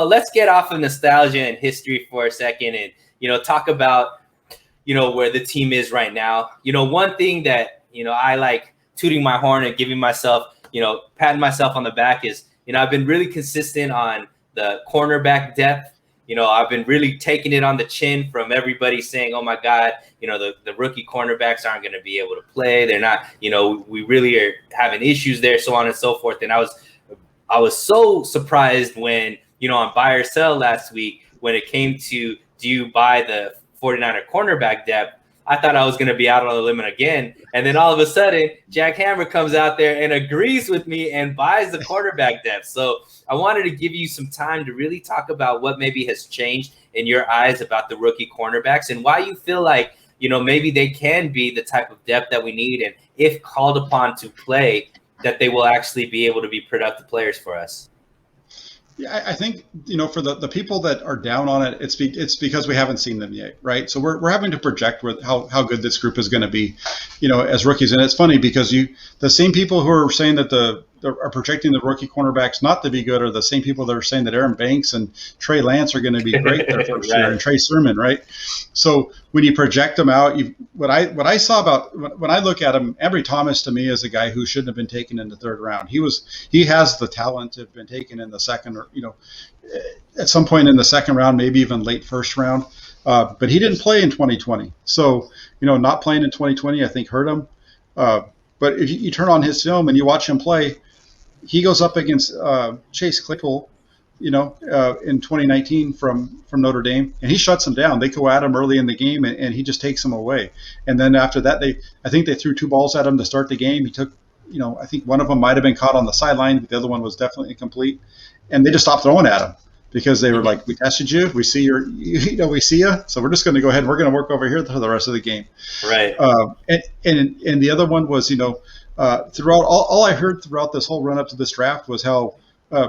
let's get off of nostalgia and history for a second and, talk about, where the team is right now. One thing that, I like tooting my horn and giving myself, patting myself on the back is, I've been really consistent on the cornerback depth. I've been really taking it on the chin from everybody saying, oh my God, the rookie cornerbacks aren't going to be able to play. They're not, we really are having issues there, so on and so forth. And I was so surprised when, on buy or sell last week, when it came to, do you buy the 49er cornerback depth? I thought I was going to be out on the limit again. And then all of a sudden, Jack Hammer comes out there and agrees with me and buys the quarterback depth. So I wanted to give you some time to really talk about what maybe has changed in your eyes about the rookie cornerbacks and why you feel like, maybe they can be the type of depth that we need. And if called upon to play, that they will actually be able to be productive players for us. Yeah, I think, for the people that are down on it, it's because we haven't seen them yet, right? So we're having to project with how good this group is going to be, as rookies. And it's funny because the same people who are saying that are projecting the rookie cornerbacks not to be good are the same people that are saying that Aaron Banks and Trey Lance are going to be great their first year, and Trey Sermon, right? So when you project them out, what I saw about when I look at him, Ambry Thomas to me is a guy who shouldn't have been taken in the third round. He has the talent to have been taken in the second, or at some point in the second round, maybe even late first round. But he didn't play in 2020, so not playing in 2020 I think hurt him. But if you turn on his film and you watch him play, he goes up against Chase Claypool, in 2019 from Notre Dame, and he shuts him down. They go at him early in the game, and he just takes him away. And then after that, I think they threw 2 balls at him to start the game. He took, I think one of them might have been caught on the sideline, but the other one was definitely incomplete. And they just stopped throwing at him because they were like, we tested you, we see we see you, so we're just going to go ahead and we're going to work over here for the rest of the game. Right. And the other one was, throughout all I heard throughout this whole run up to this draft was how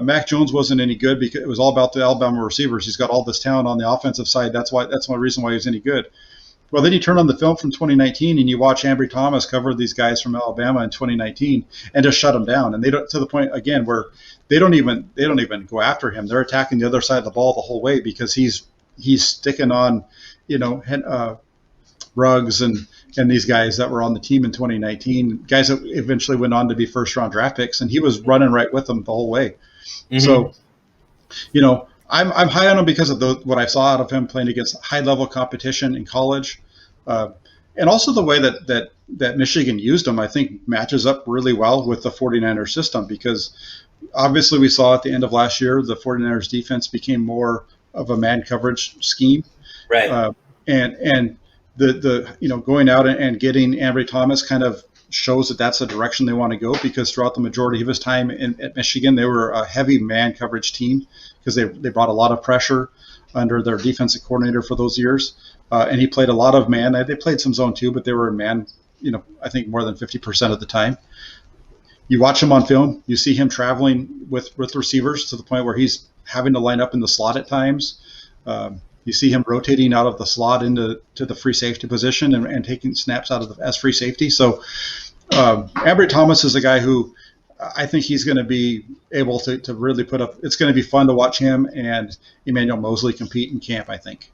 Mac Jones wasn't any good because it was all about the Alabama receivers. He's got all this talent on the offensive side. That's one reason why he was any good. Well, then you turn on the film from 2019 and you watch Ambry Thomas cover these guys from Alabama in 2019 and just shut them down. And they don't, to the point again where they don't even go after him. They're attacking the other side of the ball the whole way because he's sticking on, Ruggs and these guys that were on the team in 2019, guys that eventually went on to be first round draft picks, and he was running right with them the whole way. Mm-hmm. So, I'm high on him because of what I saw out of him playing against high level competition in college, and also the way that Michigan used him, I think matches up really well with the 49ers system because obviously we saw at the end of last year the 49ers defense became more of a man coverage scheme, right? And the going out and getting Ambry Thomas kind of shows that that's the direction they want to go because throughout the majority of his time at Michigan, they were a heavy man coverage team because they brought a lot of pressure under their defensive coordinator for those years. And he played a lot of man. They played some zone too, but they were in man, I think more than 50% of the time. You watch him on film, you see him traveling with receivers to the point where he's having to line up in the slot at times. You see him rotating out of the slot into the free safety position and taking snaps out of as free safety. So Ambry Thomas is a guy who I think he's going to be able to really put up. It's going to be fun to watch him and Emmanuel Moseley compete in camp, I think.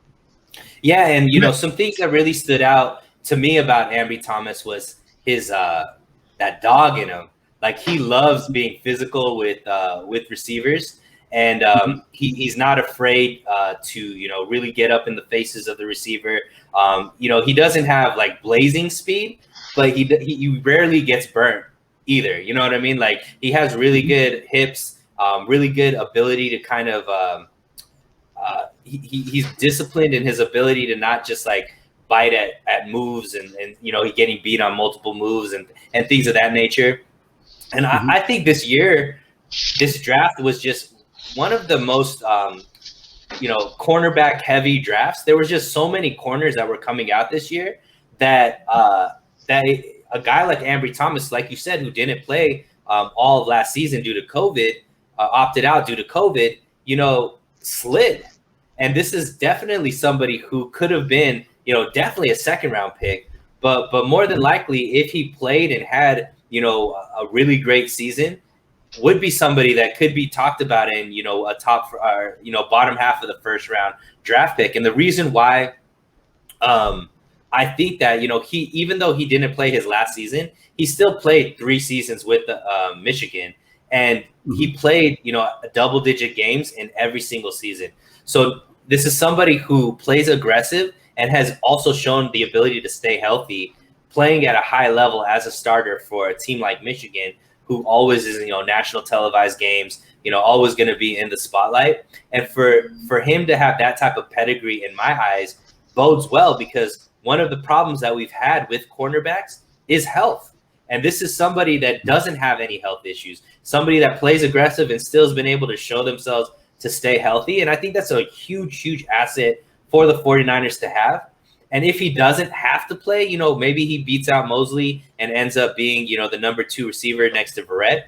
Yeah, and some things that really stood out to me about Ambry Thomas was his that dog in him. Like he loves being physical with receivers. And he's not afraid to, really get up in the faces of the receiver. He doesn't have like blazing speed, but he rarely gets burnt either. You know what I mean? Like he has really good hips, really good ability to kind of he's disciplined in his ability to not just like bite at moves and he getting beat on multiple moves and things of that nature. And I think this draft was just one of the most, cornerback heavy drafts. There was just so many corners that were coming out this year that a guy like Ambry Thomas, like you said, who didn't play all of last season due to COVID, opted out due to COVID, slid. And this is definitely somebody who could have been, definitely a second round pick, but more than likely, if he played and had, a really great season, would be somebody that could be talked about in, a top, bottom half of the first round draft pick. And the reason why I think that, he, even though he didn't play his last season, he still played 3 seasons with the Michigan, and he played, double-digit games in every single season. So this is somebody who plays aggressive and has also shown the ability to stay healthy, playing at a high level as a starter for a team like Michigan, who always is, national televised games, always going to be in the spotlight. And for him to have that type of pedigree, in my eyes, bodes well, because one of the problems that we've had with cornerbacks is health. And this is somebody that doesn't have any health issues, somebody that plays aggressive and still has been able to show themselves to stay healthy. And I think that's a huge, huge asset for the 49ers to have. And if he doesn't have to play, maybe he beats out Moseley and ends up being, the number 2 receiver next to Verrett.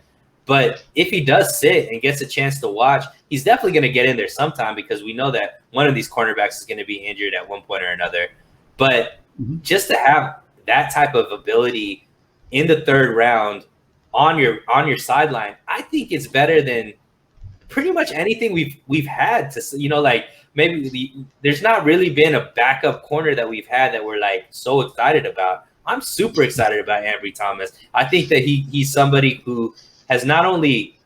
But if he does sit and gets a chance to watch, he's definitely going to get in there sometime, because we know that one of these cornerbacks is going to be injured at one point or another. But just to have that type of ability in the 3rd round on your sideline, I think it's better than pretty much anything we've had to, maybe there's not really been a backup corner that we've had that we're like so excited about. I'm super excited about Ambry Thomas. I think that he's somebody who has not only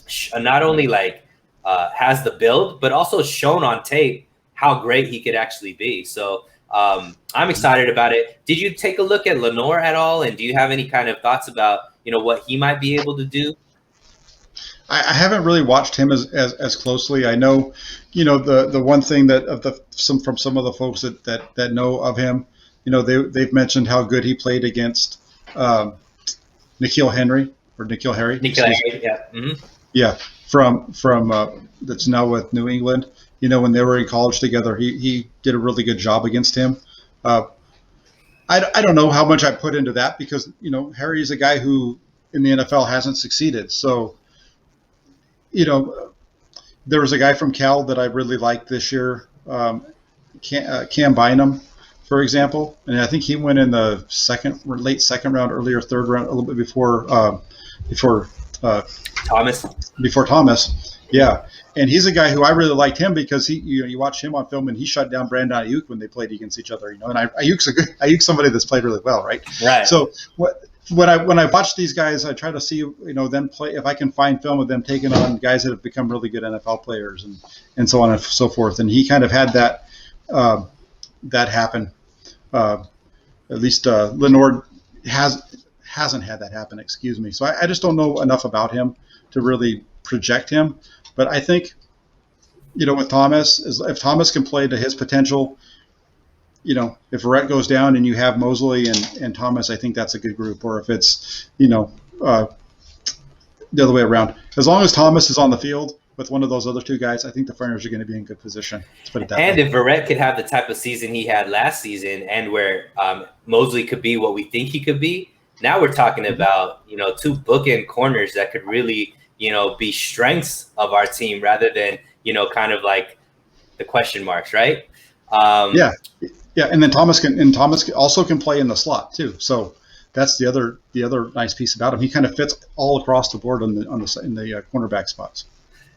has the build, but also shown on tape how great he could actually be. So I'm excited about it. Did you take a look at Lenore at all? And do you have any kind of thoughts about, what he might be able to do? I haven't really watched him as closely. I know, the one thing that from some of the folks that know of him, they've mentioned how good he played against N'Keal Harry, yeah, yeah, from that's now with New England. When they were in college together, he did a really good job against him. I don't know how much I put into that, because Harry is a guy who in the NFL hasn't succeeded. So there was a guy from Cal that I really liked this year, Cam Bynum, for example, and I think he went in the late second round, earlier 3rd round, a little bit before Thomas. Yeah. And he's a guy who I really liked him because you watch him on film and he shut down Brandon Ayuk when they played against each other, and Ayuk's somebody that's played really well, right? Right. So when I watch these guys, I try to see, them play, if I can find film of them taking on guys that have become really good NFL players and so on and so forth. And he kind of had that happen. At least Lenore hasn't had that happen, excuse me. So I just don't know enough about him to really project him. But I think, with Thomas, if Thomas can play to his potential, if Verrett goes down and you have Moseley and Thomas, I think that's a good group. Or if it's, the other way around. As long as Thomas is on the field with one of those other 2 guys, I think the Foreigners are going to be in good position. Let's put it that way. And if Verrett could have the type of season he had last season, and where Moseley could be what we think he could be, now we're talking about, 2 bookend corners that could really, be strengths of our team rather than, kind of like the question marks, right? Yeah, and then Thomas also can play in the slot too. So that's the other nice piece about him. He kind of fits all across the board in the cornerback spots.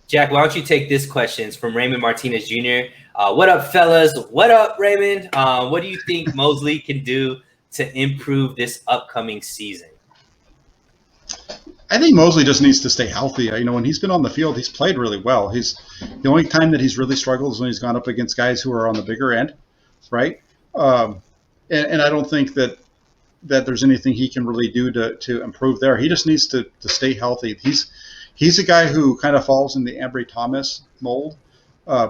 Jack, why don't you take this question? It's from Raymond Martinez Jr. What up, fellas? What up, Raymond? What do you think Moseley can do to improve this upcoming season? I think Moseley just needs to stay healthy. When he's been on the field, he's played really well. The only time that he's really struggled is when he's gone up against guys who are on the bigger end, right? And I don't think that there's anything he can really do to improve there. He just needs to stay healthy. He's a guy who kind of falls in the Ambry Thomas mold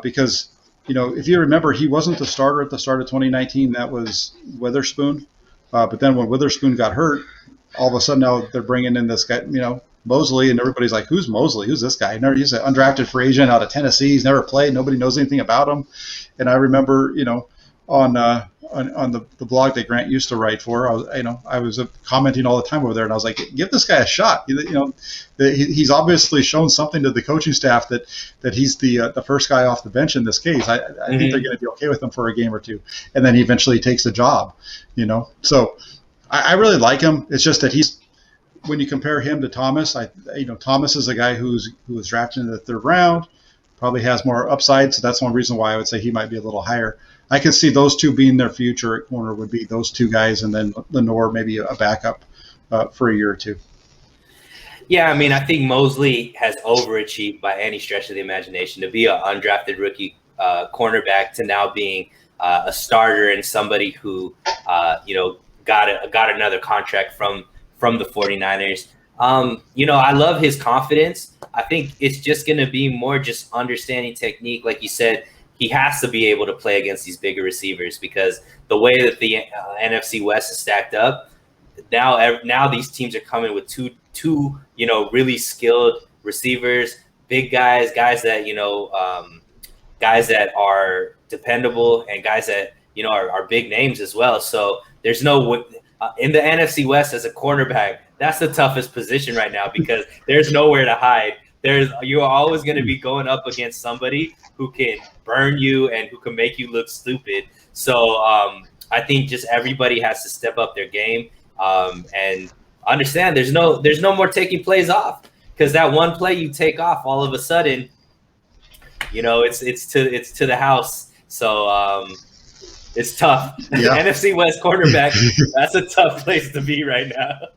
because, if you remember, he wasn't the starter at the start of 2019. That was Witherspoon. But then when Witherspoon got hurt, all of a sudden now they're bringing in this guy, Moseley, and everybody's like, who's Moseley? Who's this guy? He's an undrafted free agent out of Tennessee. He's never played. Nobody knows anything about him. And I remember, on the blog that Grant used to write for, I was commenting all the time over there, and I was like, give this guy a shot. He's obviously shown something to the coaching staff that he's the first guy off the bench in this case. I think they're going to be okay with him for a game or 2, and then he eventually takes the job. So I really like him. It's just that when you compare him to Thomas, Thomas is a guy who was drafted in the third round, probably has more upside. So that's one reason why I would say he might be a little higher. I can see those two being their future at corner would be those two guys, and then Lenore maybe a backup for a year or two. Yeah, I mean, I think Moseley has overachieved by any stretch of the imagination to be an undrafted rookie cornerback to now being a starter and somebody who, got another contract from the 49ers. I love his confidence. I think it's just going to be more just understanding technique. Like you said, he has to be able to play against these bigger receivers because the way that the NFC West is stacked up, now these teams are coming with two really skilled receivers, big guys that guys that are dependable and guys that are big names as well. So there's no in the NFC West as a cornerback, that's the toughest position right now because there's nowhere to hide. You're always going to be going up against somebody who can burn you and who can make you look stupid. So I think just everybody has to step up their game and understand there's no more taking plays off because that one play you take off, all of a sudden, it's to the house. So it's tough. Yeah. NFC West cornerback, that's a tough place to be right now.